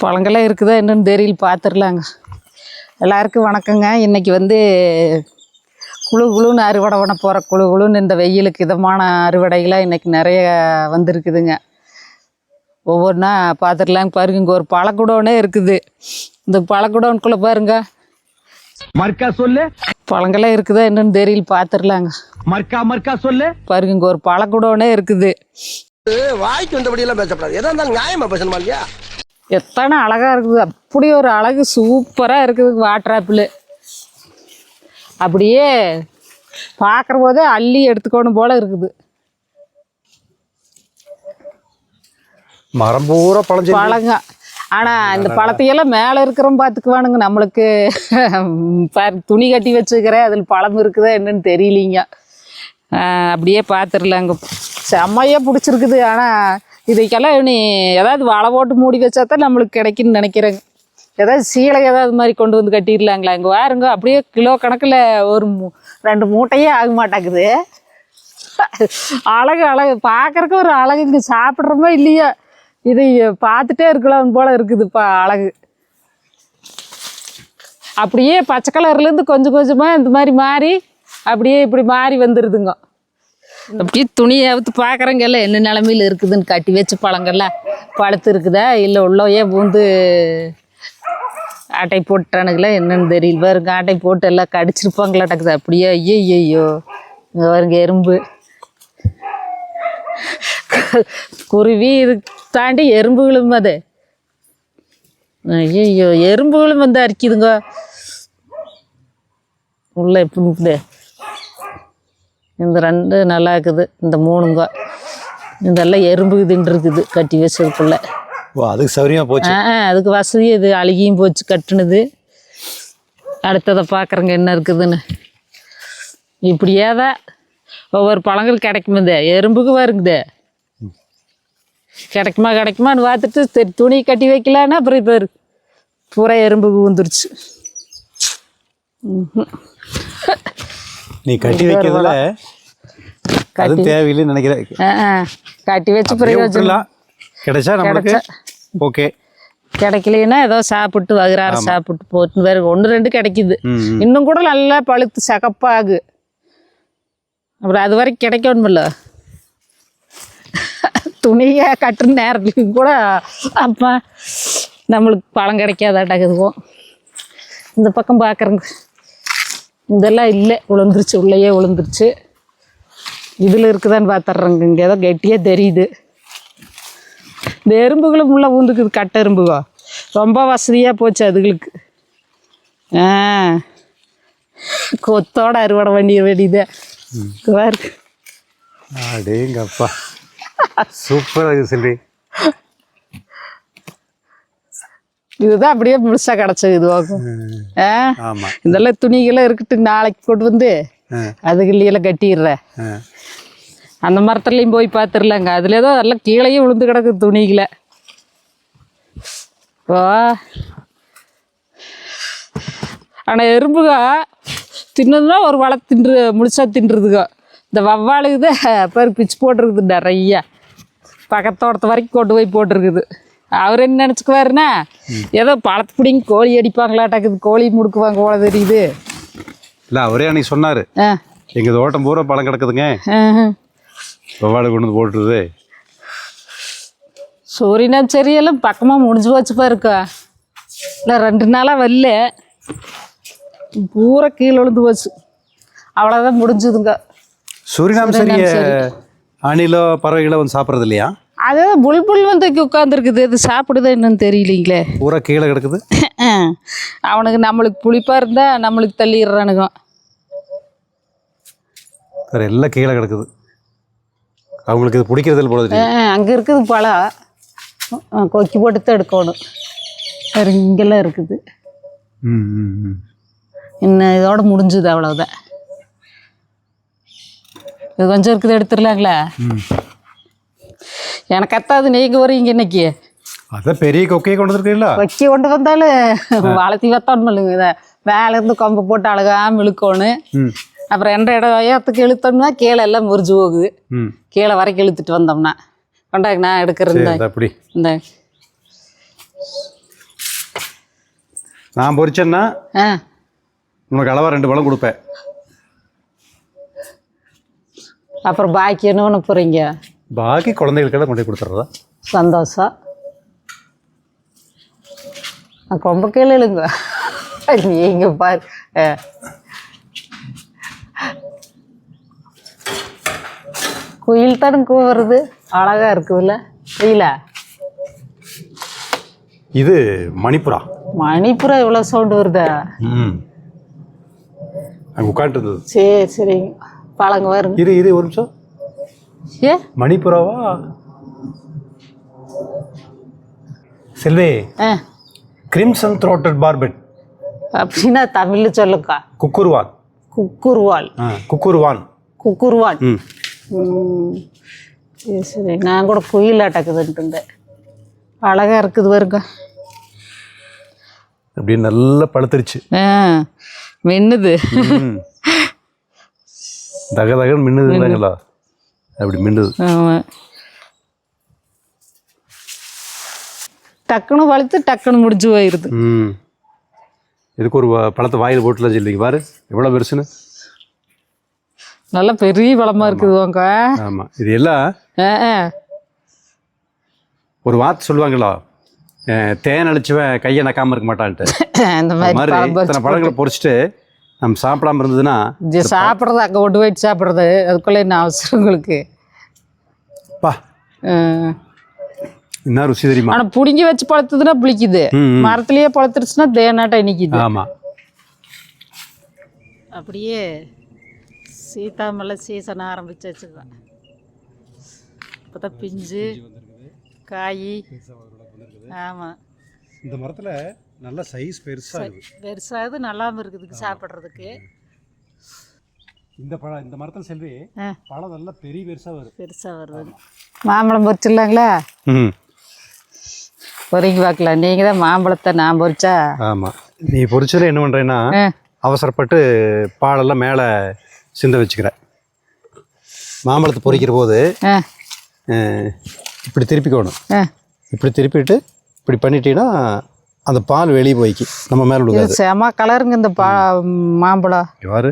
பழங்கள்லாம் இருக்குதா என்னன்னு தெரியல, பார்த்துடலாங்க. எல்லாருக்கும் வணக்கங்க. இன்றைக்கி குழு குழுன்னு அறுவடை பண்ண போகிற குழு குழுன்னு இந்த வெயிலுக்கு இதமான அறுவடைகளாக இன்றைக்கி நிறைய வந்திருக்குதுங்க. ஒவ்வொன்றா பார்த்துடலாங்க. பாருங்க, இங்கே ஒரு பழக்குடோனே இருக்குது. இந்த பழக்குடோனுக்குள்ளே பாருங்க, மர்க்கா சொல்லு. பழங்கள்லாம் இருக்குதா என்னன்னு தெரியல, பார்த்துடலாங்க. மர்க்கா சொல்லு. பாருங்க, இங்கே ஒரு பழக்குடோனே இருக்குது. வாய்க்கு வந்தபடியெல்லாம் பேசப்படாது. எதா இருந்தாலும் நியாயமா பேசணுமா இல்லையா? எத்தனை அழகாக இருக்குது, அப்படி ஒரு அழகு சூப்பராக இருக்குது. வாட்டர் ஆப்பிள் அப்படியே பார்க்குற போதே அள்ளி எடுத்துக்கணும் போல இருக்குது. மரம் பூரா பழங்க. ஆனால் இந்த பழத்தையெல்லாம் மேலே இருக்கிறோம் பார்த்துக்குவானுங்க. நம்மளுக்கு துணி கட்டி வச்சுக்கிறேன், அதில் பழம் இருக்குதா என்னன்னு தெரியலிங்க. அப்படியே பார்த்துடலாங்க. செம்மையாக பிடிச்சிருக்குது. ஆனால் இதுக்கெல்லாம் நீ ஏதாவது வலை போட்டு மூடி வச்சா தான் நம்மளுக்கு கிடைக்குன்னு நினைக்கிறேங்க. ஏதாவது சீலை ஏதாவது மாதிரி கொண்டு வந்து கட்டிடலாங்களா? இங்கே வாருங்க, அப்படியே கிலோ கணக்கில் ஒரு 2 மூட்டையே ஆக மாட்டேங்குது. அழகு அழகு பார்க்குறக்கு ஒரு அழகு. இங்கே சாப்பிட்றோமோ இல்லையா, இதை பார்த்துட்டே இருக்கலாம் போல் இருக்குதுப்பா அழகு. அப்படியே பச்சை கலர்லேருந்து கொஞ்சம் கொஞ்சமாக இந்த மாதிரி மாறி அப்படியே இப்படி மாறி வந்துடுதுங்க. அப்படியே துணியை அவுத்து பார்க்குறங்க எல்லாம் என்ன நிலமையில் இருக்குதுன்னு. கட்டி வச்சு பழங்கள்லாம் பழுத்து இருக்குதா இல்லை உள்ளவையே பூந்து ஆட்டை போட்டானுங்களா என்னன்னு தெரியல. பாருங்க, ஆட்டை போட்டு எல்லாம் கடிச்சிருப்பாங்களாட்டக்குது. அப்படியே ஐயோ இங்கே பாருங்க, எறும்பு குருவி இது தாண்டி எறும்புகளும். அது ஐயோ எறும்புகளும் வந்து அரிக்குதுங்க உள்ள. எப்படி இந்த 2 நல்லா இருக்குது, இந்த 3ங்க இதெல்லாம் எறும்பு தின்றுருக்குது கட்டி வச்சதுக்குள்ள. அதுக்கு சௌரியமாக போச்சு. அதுக்கு வசதி. இது அழுகியும் போச்சு கட்டுனது. அடுத்ததை பார்க்குறங்க என்ன இருக்குதுன்னு. இப்படியே தான் ஒவ்வொரு பழங்கள் கிடைக்குமே. எறும்புக்கு வருங்குதே, கிடைக்குமான்னு பார்த்துட்டு துணி கட்டி வைக்கலான்னா அப்புறம் இப்போ பூரா எறும்புக்கு வந்துருச்சு. நீ கட்டி வைக்கிறதுல அது தேவையில்லைன்னு நினைக்கிறேன். கட்டி வச்சு பிரயோஜனம் கிடைச்சா நம்மளுக்கு ஓகே, கிடைக்கலன்னா ஏதோ சாப்பிட்டு வகுறாரு சாப்பிட்டு போட்டு வேறு 1-2 கிடைக்குது. இன்னும் கூட நல்லா பழுத்து சகப்பாகு. அப்புறம் அது வரைக்கும் கிடைக்கணுமில்ல. துணியை கட்டுற நேரத்துலையும் கூட அப்போ நம்மளுக்கு பழம் கிடைக்காதாட்டாக்குதுவோம். இந்த பக்கம் பார்க்குறங்க, இதெல்லாம் இல்லை, விழுந்துருச்சு, உள்ளேயே விழுந்துருச்சு. இதில் இருக்குதான்னு பார்த்துட்றேங்க. இங்கே ஏதோ கெட்டியாக தெரியுது. இந்த எறும்புகளும் உள்ள ஊந்துக்குது, கட்டை எறும்புகோ. ரொம்ப வசதியாக போச்சு அதுகளுக்கு. கொத்தோட அறுவடை பண்ணிட வேண்டியது. இருக்கு அடேங்கப்பா, சூப்பராக இருக்குது செல்வி. இதுதான் அப்படியே முழுசாக கிடச்சது. இதுவாகும். இதெல்லாம் துணிகளாம் இருக்கட்டு, நாளைக்கு கொண்டு வந்து அதுகள்லையெல்லாம் கட்டிடுறேன். அந்த மரத்துலையும் போய் பார்த்துடலாங்க. அதில் ஏதோ எல்லாம் கீழேயே விழுந்து கிடக்குது துணிகளை. ஓ, ஆனால் எறும்புக தின்னதுன்னா ஒரு வலை முழுசாக தின்றுதுங்க. இந்த வவ்வாளுக்குது பேர் பிச்சு போட்டிருக்குது நிறையா. பக்கத்தோட்டத்து வரைக்கும் கொண்டு போய் போட்டிருக்குது. அவர் என்ன நினச்சிக்குவாருன்னா ஏதோ பழத்து பிடிங்க கோழி அடிப்பாங்களாட்டாக்குது, கோழி முடுக்குவாங்க போல தெரியுது. இல்லை, அவரே அன்னைக்கு சொன்னார், எங்கள் தோட்டம் பூரா பழம் கிடக்குதுங்க, வவ்வாடு கொண்டு வந்து போட்டுருது. சூரியனா சரியெல்லாம் பக்கமாக முடிஞ்சு போச்சு பாருக்கா. இல்லை 2 நாளாக வரல, பூரா கீழே விழுந்து போச்சு. அவ்வளோதான் முடிஞ்சுதுங்க. சூரியனாம் சரி அணிலோ பறவைகளோ வந்து சாப்பிட்றது இல்லையா? அதான் புல்புல் வந்து உட்காந்துருக்குது, அது சாப்பிடுதா என்னன்னு தெரியலீங்களே. பூரா கீழே கிடக்குது. அவனுக்கு நம்மளுக்கு புளிப்பாக இருந்தால் நம்மளுக்கு தள்ளிடுறானுங்க. வேறு எல்லாம் கீழே கிடக்குது. அவங்களுக்கு இது பிடிக்கிறது போல. அங்கே இருக்குது பழம், கொக்கி போட்டு தான் எடுக்கணும். வேறு இங்கெல்லாம் இருக்குது. இன்னும் இதோட முடிஞ்சுது, அவ்வளோதான். இது கொஞ்சம் இருக்குது, எடுத்துடலாங்களா? எனக்கு அத்தாது, நீங்கள் வரீங்க இன்னைக்கு. அதான் பெரிய கொக்கையை கொண்டு வந்துருக்கீங்களா? கொக்கி கொண்டு வந்தாலும் வளர்த்தி வைத்தோன்னு இல்லைங்க. இதை மேலேருந்து கொம்பை போட்டு அழகாமல் இழுக்கணும். அப்புறம் 2 இடத்துக்கு இழுத்தோம்னா கீழே எல்லாம் முறிஞ்சு போகுது. கீழே வரைக்கும் இழுத்துட்டு வந்தோம்னா கொண்டாங்க. நான் எடுக்கிறேன். அப்படி இந்த நான் பொரிச்சேன்னா ஆ உனக்கு அளவாக 2 பழம் கொடுப்பேன். அப்புறம் பாக்கி என்ன பண்ண போகிறீங்க? பாக்கி குழந்தைகளுக்கெல்லாம் கொண்டு போய் கொடுத்துட்றதா. சந்தோஷம். ரொம்ப கேளுங்க நீங்க பாரு. குயில் தானே கூவுறது, அழகா இருக்குதுல்ல குயிலா? இது மணிப்புறா. மணிப்புறா இவ்வளோ சவுண்டு வருதா? அங்கே உட்காந்துருந்தது. சரி சரிங்க, பழங்க வருங்க. இரு ஒரு நிமிஷம். ஏ மணிப்புறாவா செல்வே? கிரிம்சன் த்ரோட்டட் பார்பெட் அப்படின்னா தமிழில் சொல்லுக்கா. குக்குருவான். குக்குருவால். குக்குருவான். குக்குருவான். சரி சரி, நான் கூட குயில் அட்டக்குதுன்ட்டு. அழகா இருக்குது வருங்க. அப்படியே நல்லா பழுத்துருச்சு. மின்னுது. தகன்னு மின்னுதுங்களா? அப்படி மின்னுது. டக்குன்னு வளர்த்து டக்குன்னு முடிஞ்சு போயிடுது. இதுக்கு ஒரு பழத்தை வாயில் போட்டுலாம் சொல்லிங்க பாரு எவ்வளோ பெருசுன்னு. நல்லா பெரிய பழமா இருக்குது வாங்க. ஆமாம், இது எல்லாம் ஒரு வார்த்தை சொல்லுவாங்களா, தேன் அழிச்சுவன் கையை நக்காமல் இருக்க மாட்டான்ட்டு. இந்த மாதிரி இத்தனை பழங்களை பொறிச்சிட்டு நம்ம சாப்பிடாம இருந்ததுன்னா சாப்பிட்றது அங்கே கொண்டு போயிட்டு சாப்பிட்றது, அதுக்குள்ளே என்ன அவசரம் உங்களுக்கு? பா என்ன ருசி தெரியுமா? ஆனால் பிடுங்கி வச்சு பழுத்துதுன்னா புளிக்குது, மரத்துலேயே பழுத்துருச்சுன்னா தேனாட்டம் நிற்கிது. ஆமாம். அப்படியே சீத்தாமலை சீசன் ஆரம்பிச்சாச்சுதான். இப்போ தான் பிஞ்சு காய். ஆமாம், இந்த மரத்தில் நல்ல சைஸ் பெருசாகுது, நல்லாவும் இருக்குதுக்கு சாப்பிட்றதுக்கு. இந்த மரத்தில் செல்வி பழம் நல்லா பெருசாக வருது. மாம்பழம் பொரிச்சிடலாங்களா? பொறிக்கி பார்க்கலாம். நீங்கள் தான் மாம்பழத்தை நான் பொரிச்சா? ஆமாம், நீ பொரிச்சதில் என்ன பண்ணுறேன்னா அவசரப்பட்டு பாலெல்லாம் மேலே சிந்த வச்சுக்கிறேன். மாம்பழத்தை பொரிக்கிற போது இப்படி திருப்பிக்கணும். இப்படி திருப்பிட்டு இப்படி பண்ணிட்டீங்கன்னா அந்த பால் வெளியே போய்க்கு நம்ம மேலே விழுகாது. செம கலருங்க இந்த மாம்பழம். யாரு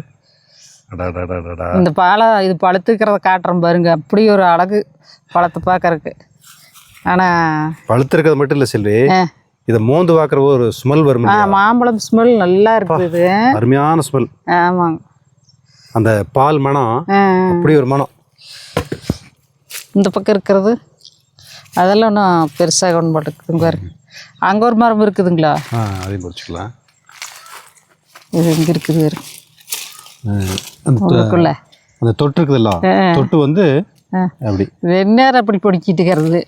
இந்த பழம் இது பழுத்துக்கிறத காட்டுறோம் பாருங்க, அப்படி ஒரு அழகு பழத்தை பார்க்கறதுக்கு. ஆனால் பழுத்துருக்கிறது மட்டும் இல்லை செல்வி, இதை மோந்து பார்க்குற ஒரு ஸ்மெல் வரும். மாம்பழம் ஸ்மெல் நல்லா இருக்குது, அருமையான ஸ்மெல். ஆமாங்க, அந்த பால் மனம் அப்படி ஒரு மனம். இந்த பக்கம் இருக்கிறது அதெல்லாம் ஒன்றும் பெருசாக ஒன்று போட்டுக்குதுங்க பாருங்க. அங்கே ஒரு மரம் இருக்குதுங்களா? அதையும் பொறிச்சிக்கலாம். இது இங்கே இருக்குது அந்த அந்த தொட்டு இருக்குதுல்ல, தொட்டு வந்து அப்படி வெந்நேரம் அப்படி பொடிக்கிட்டுக்கிறது.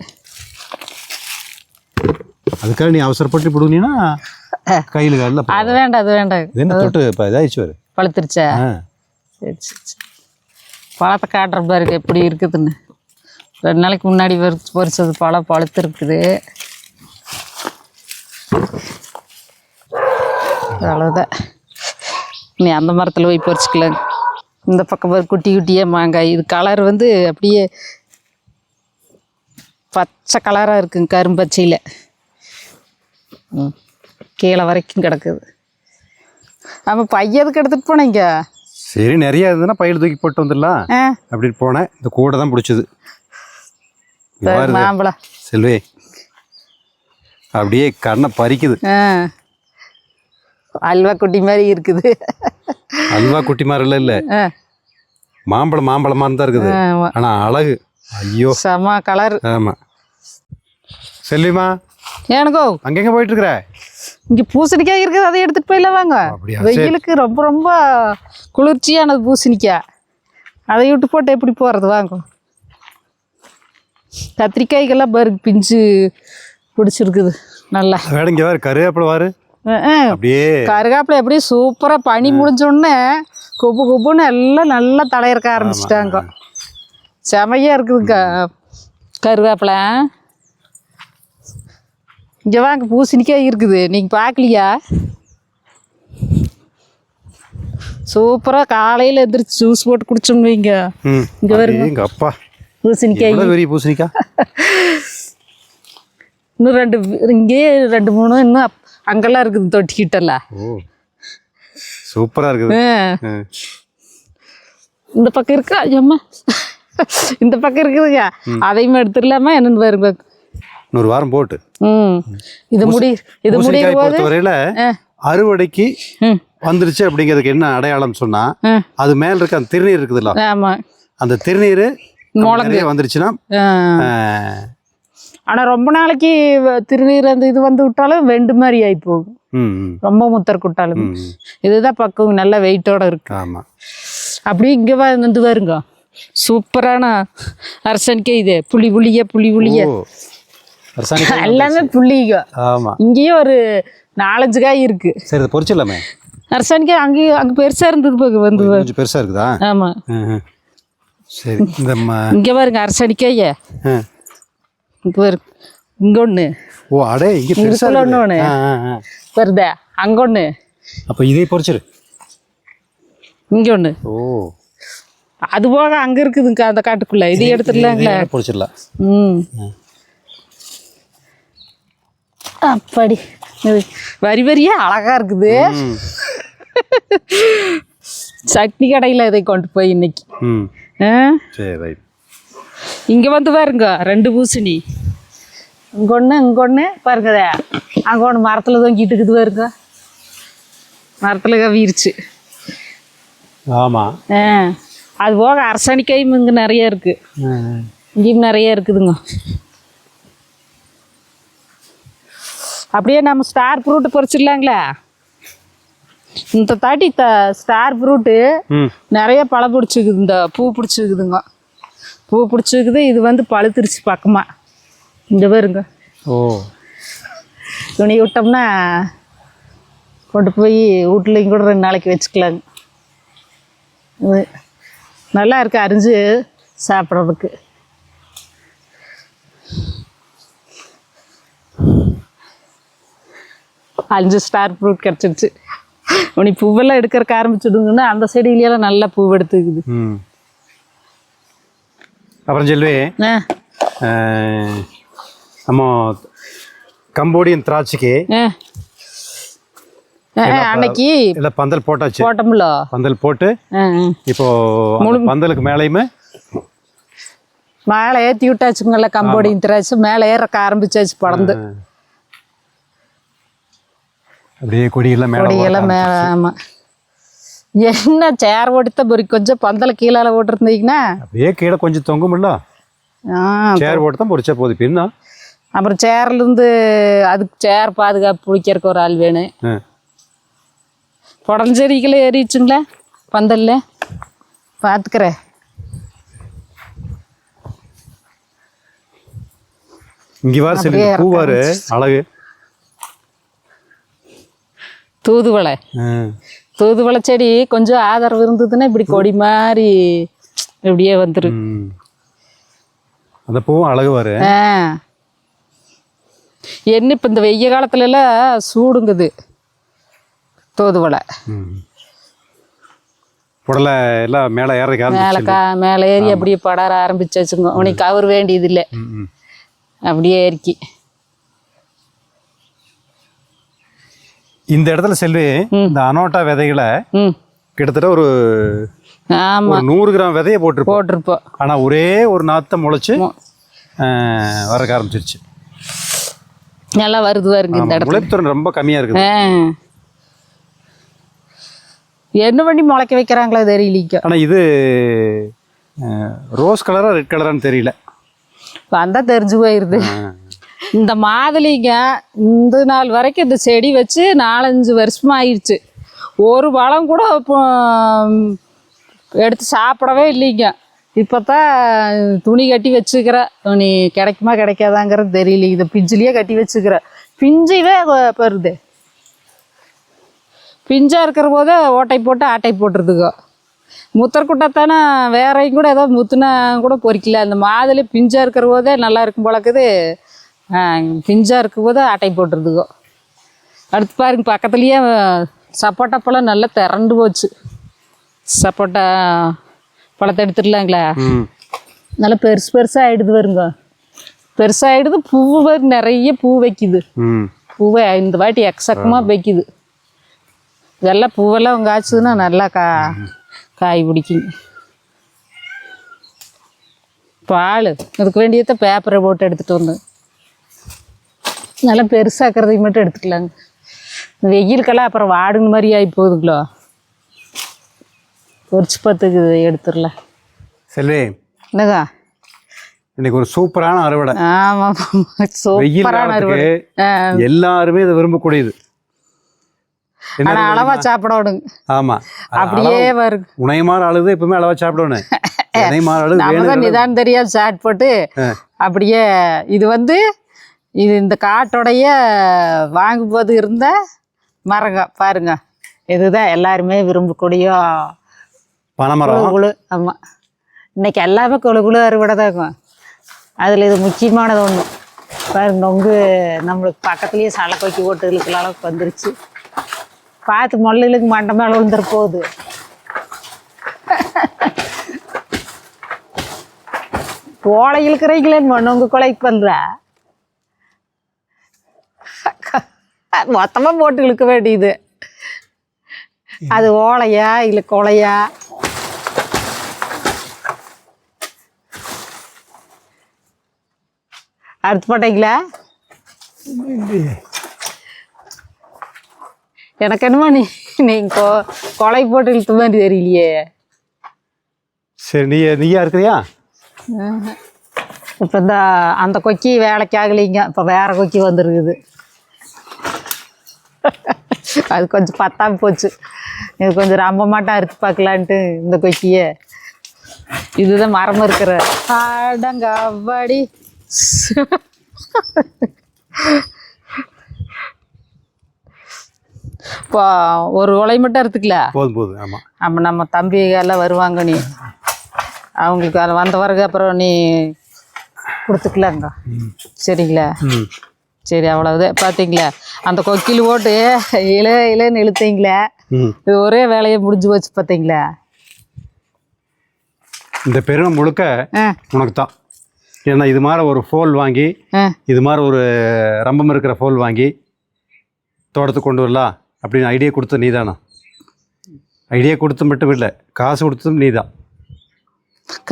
அதுக்காக நீ அவசரப்பட்டு பிடுங்கினா கையில் காலில். அது வேண்டாம், அது வேண்டாம். என்ன தொட்டு இப்போ இதாகிடுச்சு வரு, பழுத்துருச்சா? சரி சரி சரி, பழத்தை காட்டுற பாருங்க எப்படி இருக்குதுன்னு. 2 நாளைக்கு முன்னாடி பொரிச்சது பழம் பழுத்து இருக்குது. அவ்வளோதான், நீ அந்த மரத்தில் போய் பொரிச்சிக்கலாங்க. இந்த பக்கம் பாரு குட்டி குட்டியாக மாங்காய். இது கலர் வந்து அப்படியே பச்சை கலராக இருக்குங்க, கரும்பச்சையில். கீழே வரைக்கும் கிடக்குது. ஆமாம், பையதுக்கு எடுத்துகிட்டு போனீங்க? சரி, நிறைய இருந்ததுன்னா பையில் தூக்கி போட்டு வந்துடலாம் அப்படின்னு போனேன். இந்த கூட தான் பிடிச்சது மாம்பழம். செல்வே அப்படியே கண்ணை பறிக்குது. அல்வா குட்டி மாதிரி இருக்குது. அல்வா குட்டி மாதிரி இல்லை, மாம்பழம் மாதிரி தான் இருக்குது. ஆனால் அழகு, ஐயோ செம கலர். ஆமாம். செல்விமா, எனக்கோ அங்கெங்க போயிட்டு இருக்கிற? இங்கே பூசணிக்காய் இருக்குது, அதை எடுத்துகிட்டு போயிடலாம் வாங்க. வெயிலுக்கு ரொம்ப ரொம்ப குளிர்ச்சியானது பூசணிக்காய், அதை விட்டு போட்டு எப்படி போகிறது வாங்க. கத்திரிக்காய்க்கெல்லாம் பாருங்க பிஞ்சு பிடிச்சிருக்குது நல்லா. வேடங்க வாரு, கருவேப்பிலை வாரு, அப்படியே கருவேப்பிலை அப்படியே சூப்பராக பனி முடிஞ்சோடனே கொப்பு கொப்புன்னு எல்லாம் நல்லா தலையிறக்க ஆரம்பிச்சிட்டாங்க. செமையாக இருக்குதுங்க கருவேப்பிலை. இங்கே வாங்க, பூசணிக்காய் இருக்குது, நீங்கள் பார்க்கலையா? சூப்பராக காலையில் எந்திரிச்சு ஜூஸ் போட்டு குடிச்சோம்னு வைங்க. இங்கே வருங்க எங்கள் அப்பா பூசணிக்காய், பெரிய பூசணிக்காய். இன்னும் இங்கேயே 2 3 இன்னும் அங்கெல்லாம் இருக்குது தொட்டிக்கிட்டலாம். ஓ சூப்பராக இருக்குது. இந்த பக்கம் இருக்கா ஐயம்மா, இந்த பக்கம் இருக்குதுங்க, அதையுமே எடுத்துடலாமா என்னன்னு பாருங்க. 100 வாரம் போட்டு இது முடியும் போது வரையில அறுவடைக்கு வந்துருச்சு அப்படிங்கிறதுக்கு என்ன அடையாளம் சொன்னா, அது மேல இருக்க அந்த திருநீர் இருக்குதுல்ல, ஆமா அந்த திருநீர் நிறைய வந்துருச்சுன்னா. ஆனா ரொம்ப நாளைக்கு திருநீர் அந்த இது வந்து விட்டாலும் வெண்டு மாதிரி ஆகி போகும். ரொம்ப முத்தர் குட்டாலும் இதுதான் பக்கம் நல்ல வெயிட்டோட இருக்கு. ஆமா அப்படி இங்க வந்து பாருங்க, சூப்பரான அரசனிக்காய். இது புளி புளிய எல்லாமே புள்ளிங்க. ஆமா இங்கேயும் ஒரு 4 5 காய் இருக்கு. சரி இதை பொரிச்சிடலாமே. அரசனிக்காய் அங்க பெருசா இருந்தது வந்து கொஞ்சம் பெருசா இருக்குதா? ஆமா சரி. இந்த இங்க பாருங்க அரசனிக்காய், இங்க பாருங்க இங்க ஒண்ணு. ஓ அடே இங்க பெருசா ஒண்ணு வருதா, அங்க ஒண்ணு. அப்ப இதே பொரிச்சிரு. இங்க ஒண்ணு. ஓ அது போக அங்க இருக்குதுங்க அந்த காட்டுக்குள்ள. இது எடுத்துடலாங்களா? பொரிச்சிடலாம். அப்படி வரியா அழகா இருக்குது. சட்னி கடையில் இதை கொண்டு போய் இன்னைக்கு. இங்க வந்து பாருங்க 2 பூசணி, இங்க ஒண்ணு பாருங்க. அங்க ஒண்ணு மரத்துல தொங்கிட்டு இருக்குது பாருங்க, மரத்துல கவிருச்சு. ஆமா அது போக அரசனிக்காயும் இங்க நிறைய இருக்கு, இங்கேயும் நிறைய இருக்குதுங்க. அப்படியே நம்ம ஸ்டார் ஃப்ரூட் பொறிச்சிடலாங்களா? இந்த தாட்டி ஸ்டார் ஃப்ரூட்டு நிறைய பழம் பிடிச்சிக்குது, இந்த பூ பிடிச்சிக்குதுங்க, பூ பிடிச்சிக்குது. இது வந்து பழுத்துருச்சு பக்கமா. இந்த பாருங்க. ஓ துணி விட்டோம்னா கொண்டு போய் வீட்லையும் கூட 2 நாளைக்கு வச்சுக்கலாங்க. இது நல்லா இருக்கு அரிஞ்சு சாப்பிட்றதுக்கு. அஞ்சு ஸ்டார் ஃப்ரூட் கிடச்சிருச்சு. உனி பூவெல்லாம் எடுக்கிறக்க ஆரம்பிச்சுடுங்கன்னா அந்த செடியிலெல்லாம் நல்லா பூ எடுத்துக்குது. அப்புறம் செல்வி, நம்ம கம்போடியன் திராட்சைக்கு அன்னைக்கு இல்லை பந்தல் போட்டாச்சு, போட்டோம்ல. பந்தல் போட்டு இப்போ பந்தலுக்கு மேலேயுமே மேலே ஏற்றி விட்டாச்சுங்கள. கம்போடியன் திராட்சை மேலே ஏறக்க ஆரம்பிச்சாச்சு படந்து. அப்படியே கொடியெல்லாம் மேலே. ஆமாம், என்ன சேர் ஓடித்த பொறி கொஞ்சம் பந்தல கீழே ஓட்டிருந்தீங்கன்னா அப்படியே கீழே கொஞ்சம் தொங்கும்ல. சேர் ஓட்டு தான் பொறிச்சா போகுது. பின்னா அப்புறம் சேர்லேருந்து அதுக்கு சேர் பாதுகாப்பு பிடிக்கிறக்கு ஒரு ஆள் வேணும். புடஞ்செடிகளை ஏறிச்சுங்களா பந்தல்ல? பார்த்துக்கிறேன். இங்கே வார சரி பூவாரு அழகு. தூதுவளை செடி கொஞ்சம் ஆதரவு இருந்ததுன்னா இப்படி கொடி மாதிரி இப்படியே வந்துரு. அந்த பூவும் அழகு வரு. என்ன இப்போ இந்த வெய்ய காலத்துல எல்லாம் சூடுங்குது தூதுவளை. புடலை எல்லாம் மேலே மேலே ஏறி அப்படியே படர ஆரம்பிச்சாச்சுங்க. உனக்கு கவர் வேண்டியது இல்லை, அப்படியே ஏறிக்கி. இந்த இடத்துல செல்வி இந்த அனோட்டா விதைகளை கிட்டத்தட்ட ஒரு 100 கிராம் விதையை போட்டிருப்போம். ஆனால் ஒரே ஒரு நாத்தை முளைச்சு வர ஆரம்பிச்சிருச்சு. நல்லா வருது பாருங்க. இந்த இடத்துல முளைப்புத்திறன் ரொம்ப கம்மியாக இருக்குது. என்ன பண்ணி முளைக்க வைக்கிறாங்களா தெரியல. ஆனால் இது ரோஸ் கலரா ரெட் கலரான்னு தெரியல. வந்தா தெரிஞ்சு போயிருது. இந்த மாதுளைங்க இந்த நாள் வரைக்கும் இந்த செடி வச்சு 4 5 வருஷமா ஆயிடுச்சு. ஒரு பழம் கூட எடுத்து சாப்பிடவே இல்லைங்க. இப்போ தான் துணி கட்டி வச்சுக்கிற. நீ கிடைக்குமா கிடைக்காதாங்கிறது தெரியல. இதை பிஞ்சிலேயே கட்டி வச்சுக்கிற. பிஞ்சுவே வருது. பிஞ்சாக இருக்கிற போதே ஓட்டை போட்டு ஆட்டை போட்டுருதுக்கோ. முத்தர்குட்டாத்தானே வேறையும் கூட ஏதோ முத்துனா கூட பொறிக்கல. அந்த மாதுளை பிஞ்சாக இருக்கிற போதே நல்லா இருக்கும் போலக்குது. பிஞ்சாக இருக்கும் போது ஆட்டை போட்டுருதுக்கோ. அடுத்து பாருங்க பக்கத்துலேயே சப்போட்டா பழம் நல்லா திரண்டு போச்சு. சப்போட்டா பழத்தை எடுத்துடலாங்களா? நல்லா பெருசு பெருசாக ஆகிடுது வருங்க. பெருசாகிடுது. பூ நிறைய பூ வைக்குது. பூவை இந்த வாட்டி எக்கச்சக்கமாக வைக்குது. இதெல்லாம் பூவெல்லாம் காய்ச்சதுன்னா நல்லா காய் பிடிக்குங்க. பால் இதுக்கு வேண்டியதை பேப்பரை போட்டு எடுத்துகிட்டு வந்து நல்லா பெருசாக்கிறதையும் மட்டும் எடுத்துக்கலாங்க. வெயிலுக்கெல்லாம் அப்புறம் வாடுன மாதிரி ஆகி போகுதுங்களோ. பொரிச்சு பார்த்துக்கு எடுத்துடலாம். செல்வி என்னக்கா இன்னைக்கு ஒரு சூப்பரான அறுவடை. ஆமாம், சூப்பரான அறுவடை. எல்லாருமே இதை விரும்பக்கூடியது. ஆனால் அளவா சாப்பிடணுங்க. ஆமா, அப்படியே வருது. உனையமாற அழுது எப்பவுமே அளவா சாப்பிடணும். நம்மதான் நிதானம் தெரியாது சாட் போட்டு அப்படியே. இது இது இந்த காட்டோடைய வாங்கும்போது இருந்த மரங்க பாருங்க. இதுதான் எல்லாருமே விரும்பக்கூடிய பனைமரம். குழு. ஆமாம், இன்னைக்கு எல்லாமே குழு அறுவடை தான் இருக்கும். அதில் இது முக்கியமானது ஒன்று பாருங்க. நம்மளுக்கு பக்கத்துலேயே சலை கொக்கி போட்டு இழுக்கிற அளவுக்கு வந்துருச்சு. பார்த்து முள்ளுகளுக்கு மண்டை மேலே விழுந்துட போகுது. கோலை இழுக்கிறீங்களேன்னு நொங்கு கொலைக்கு பண்ணுற மொத்தமாக போட்டு இழுக்க வேண்டியது. அது ஓலையா இல்லை கொலையா? அறுத்து போட்டீங்களா? எனக்கு என்னமோ நீங்கள் கொலை போட்டு இழுத்த மாதிரி தெரியலையே. சரி, நீயா இருக்கிறியா? இப்போ அந்த கொக்கி வேலைக்கு ஆகலைங்க. இப்போ வேற கொக்கி வந்துருக்குது. அது கொஞ்சம் பத்தாம போச்சு. இது கொஞ்சம் ரொம்ப மாட்டம் அறுத்து பார்க்கலான்ட்டு இந்த கொக்கியை. இதுதான் மரம் இருக்கிற ஆடங்காவடி. இப்போ ஒரு உலை மட்டும் அறுத்துக்கல போதும். ஆமாம், ஆமாம். நம்ம தம்பி எல்லாம் வருவாங்க. நீ அவங்களுக்கு அது வந்த பிறகு அப்புறம் நீ கொடுத்துக்கலாங்க. சரிங்களா? சரி, அவ்வளவுதான். பார்த்தீங்களா அந்த கொக்கில் போட்டு இலைன்னு இழுத்தீங்களே. ஒரே வேலையை முடிஞ்சு போச்சு. பார்த்தீங்களா? இந்த பெருமை முழுக்க உனக்கு தான். ஏன்னா இது மாதிரி ஒரு ஃபோல் வாங்கி, இது மாதிரி ஒரு ரம்பம் இருக்கிற ஃபோல் வாங்கி தோட்டத்துக்கு கொண்டு வரலாம் அப்படின்னு ஐடியா கொடுத்து நீ தானா? ஐடியா கொடுத்து மட்டும் இல்லை, காசு கொடுத்ததும் நீ தான்.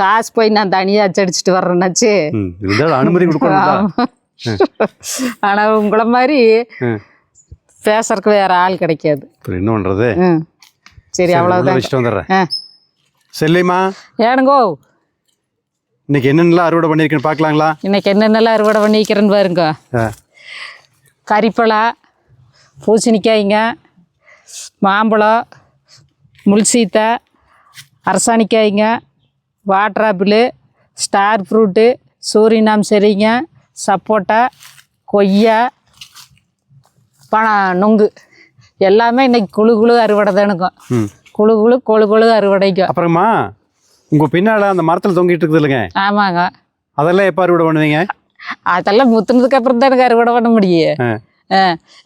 காசு போய் நான் தனியாக அச்சடிச்சுட்டு வர்றேன்னாச்சு. இருந்தாலும் அனுமதி கொடுக்கணும். ஆனால் உங்களை மாதிரி பேசுறதுக்கு வேற ஆள் கிடைக்காது. என்ன பண்ணுறது? சரி, அவ்வளோதான். வச்சுட்டு வந்துடுறேன். செல்லிமா, ஏனுங்கோ இன்னைக்கு என்னென்னலாம் அறுவடை பண்ணியிருக்கேன்னு பார்க்கலாங்களா? இன்னைக்கு என்னென்னலாம் அறுவடை பண்ணிக்கிறேன்னு பாருங்க. கறிப்பழா, பூசணிக்காய்ங்க, மாம்பழம், முள்சீத்தை, அரசாணிக்காய்ங்க, வாட்டர் ஆப்பிள், ஸ்டார் ஃப்ரூட்டு, சூரியனாம் சரிங்க, சப்போட்டா, கொய்யா, நொங்கு எல்லாமே இன்னைக்கு குழு அறுவடை தானுக்கும். குழு அறுவடைக்கும். அப்புறமா உங்கள் பின்னால் அந்த மரத்தில் தொங்கிட்டு இருக்குது இல்லைங்க? ஆமாங்க. அதெல்லாம் எப்போ அறுவடை பண்ணுவீங்க? அதெல்லாம் முத்துனதுக்கு அப்புறம் தான் எனக்கு அறுவடை பண்ண முடியும்.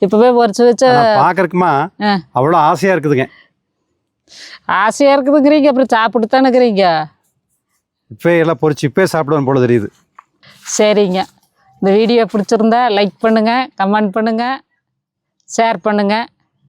இப்போவே பொறிச்சு வச்சு பார்க்கறக்குமா அவ்வளோ ஆசையாக இருக்குதுங்க. ஆசையாக இருக்குதுங்கிறீங்க, அப்புறம் சாப்பிட்டு தானே இருக்கிறீங்க. இப்போ எல்லாம் பொறிச்சு இப்போ சாப்பிடுவோம் போல தெரியுது. சரிங்க, இந்த வீடியோ பிடிச்சிருந்தா லைக் பண்ணுங்கள், கமெண்ட் பண்ணுங்கள், ஷேர் பண்ணுங்கள்.